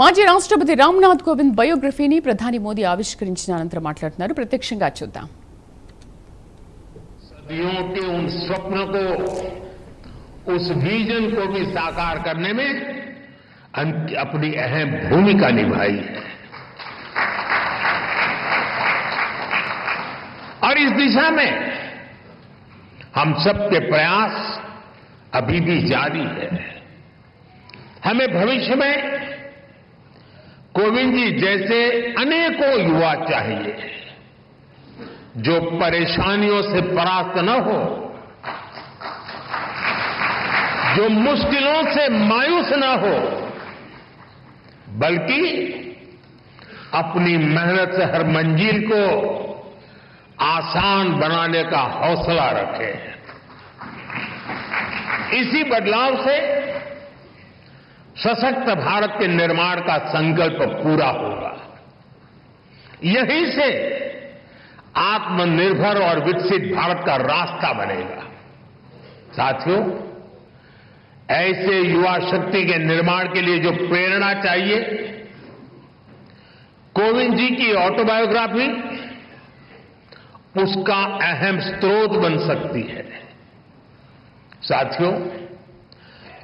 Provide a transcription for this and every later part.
మాజీ రాష్ట్రపతి రామ్నాథ్ కోవింద్ బయోగ్రఫీని ప్రధాని మోదీ ఆవిష్కరించిన అనంతరం మాట్లాడుతున్నారు. ప్రత్యక్షంగా చూద్దాం. सदियों के उन स्वप्न को, उस विजन को भी साकार करने में अपनी अहम भूमिका निभाई है और इस दिशा में हम सबके प्रयास अभी भी जारी है. हमें भविष्य में कोविंद जी जैसे अनेकों युवा चाहिए जो परेशानियों से परास्त न हो, जो मुश्किलों से मायूस न हो, बल्कि अपनी मेहनत से हर मंजिल को आसान बनाने का हौसला रखे. इसी बदलाव से सशक्त भारत के निर्माण का संकल्प पूरा होगा. यहीं से आत्मनिर्भर और विकसित भारत का रास्ता बनेगा. साथियों, ऐसे युवा शक्ति के निर्माण के लिए जो प्रेरणा चाहिए, कोविंद जी की ऑटोबायोग्राफी उसका अहम स्रोत बन सकती है. साथियों,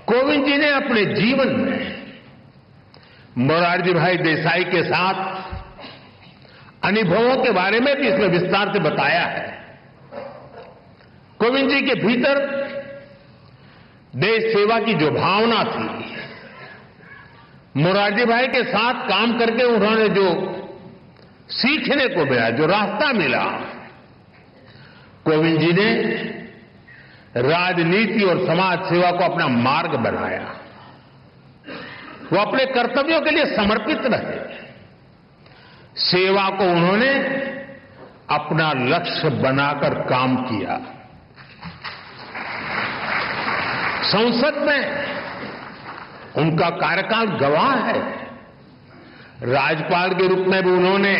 कोविंद जी ने अपने जीवन में मोरारजी भाई देसाई के साथ अनुभवों के बारे में भी इसमें विस्तार से बताया है. कोविंद जी के भीतर देश सेवा की जो भावना थी, मोरारजी भाई के साथ काम करके उन्होंने जो सीखने को मिला, जो रास्ता मिला, कोविंद जी ने राजनीति और समाज सेवा को अपना मार्ग बनाया. वो अपने कर्तव्यों के लिए समर्पित रहे. सेवा को उन्होंने अपना लक्ष्य बनाकर काम किया. संसद में उनका कार्यकाल गवाह है. राज्यपाल के रूप में भी उन्होंने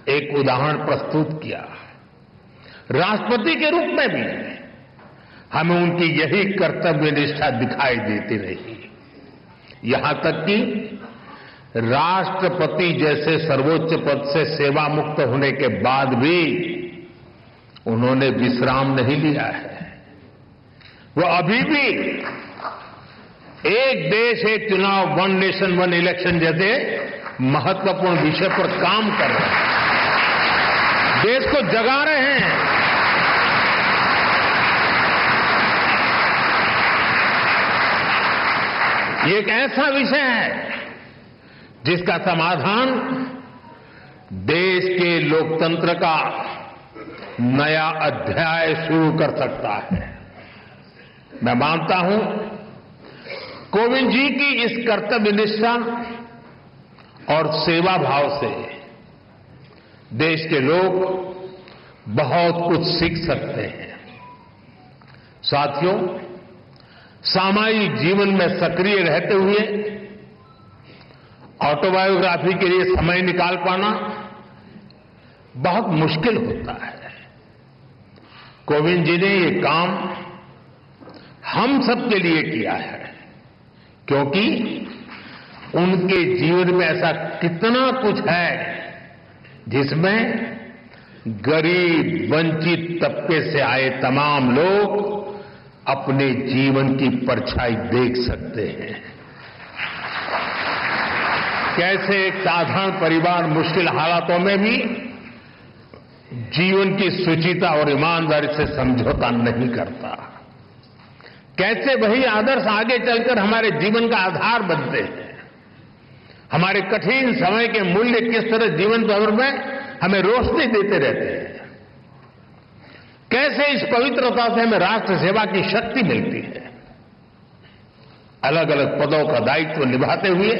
एक उदाहरण प्रस्तुत किया. राष्ट्रपति के रूप में भी हमें उनकी यही कर्तव्य निष्ठा दिखाई देती रही. यहां तक कि राष्ट्रपति जैसे सर्वोच्च पद से सेवा मुक्त होने के बाद भी उन्होंने विश्राम नहीं लिया है. वो अभी भी एक देश एक चुनाव, वन नेशन वन इलेक्शन जैसे महत्वपूर्ण विषय पर काम कर रहे हैं, देश को जगा रहे हैं. ये एक ऐसा विषय है जिसका समाधान देश के लोकतंत्र का नया अध्याय शुरू कर सकता है. मैं मानता हूं कोविंद जी की इस कर्तव्य निष्ठा और सेवा भाव से देश के लोग बहुत कुछ सीख सकते हैं. साथियों, सामाजिक जीवन में सक्रिय रहते हुए ऑटोबायोग्राफी के लिए समय निकाल पाना बहुत मुश्किल होता है. कोविंद जी ने ये काम हम सबके लिए किया है, क्योंकि उनके जीवन में ऐसा कितना कुछ है जिसमें गरीब, वंचित तबके से आए तमाम लोग अपने जीवन की परछाई देख सकते हैं. कैसे एक साधारण परिवार मुश्किल हालातों में भी जीवन की शुचिता और ईमानदारी से समझौता नहीं करता. कैसे वही आदर्श आगे चलकर हमारे जीवन का आधार बनते हैं. हमारे कठिन समय के मूल्य किस तरह जीवन भर में हमें रोशनी देते रहते हैं. कैसे इस पवित्रता से हमें राष्ट्र सेवा की शक्ति मिलती है. अलग अलग पदों का दायित्व निभाते हुए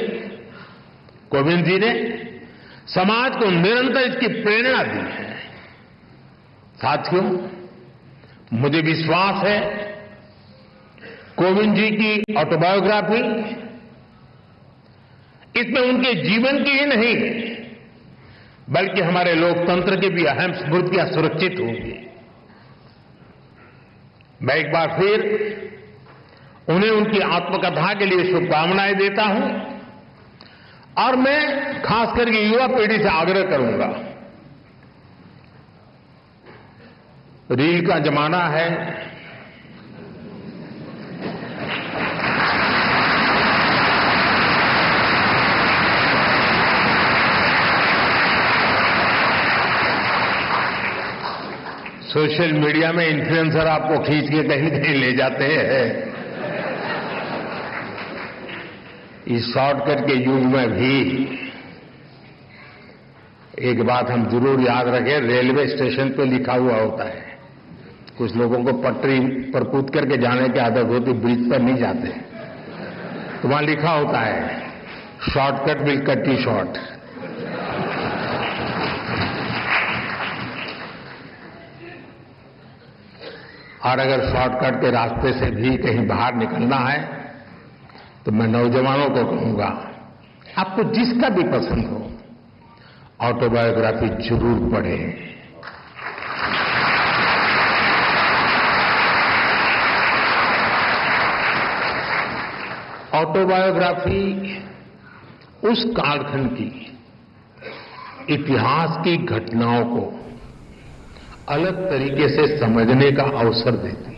कोविंद जी ने समाज को निरंतर इसकी प्रेरणा दी है. साथियों, मुझे विश्वास है कोविंद जी की ऑटोबायोग्राफी इसमें उनके जीवन की ही नहीं बल्कि हमारे लोकतंत्र की भी अहम स्मृतियां सुरक्षित होंगी. मैं एक बार फिर उन्हें उनकी आत्मकथा के लिए शुभकामनाएं देता हूं और मैं खास करके युवा पीढ़ी से आग्रह करूंगा, रील का जमाना है, सोशल मीडिया में इन्फ्लुएंसर आपको खींच के कहीं कहीं ले जाते हैं। इस शॉर्टकट के युग में भी एक बात हम जरूर याद रखें, रेलवे स्टेशन पे लिखा हुआ होता है, कुछ लोगों को पटरी पर कूद करके जाने की आदत होती, ब्रिज पर नहीं जाते, तो वहां लिखा होता है shortcut will cut you short. और अगर शॉर्टकट के रास्ते से भी कहीं बाहर निकलना है तो मैं नौजवानों को कहूंगा, आपको जिसका भी पसंद हो ऑटोबायोग्राफी जरूर पढ़ें। ऑटोबायोग्राफी उस कालखंड की इतिहास की घटनाओं को अलग तरीके से समझने का अवसर देती है।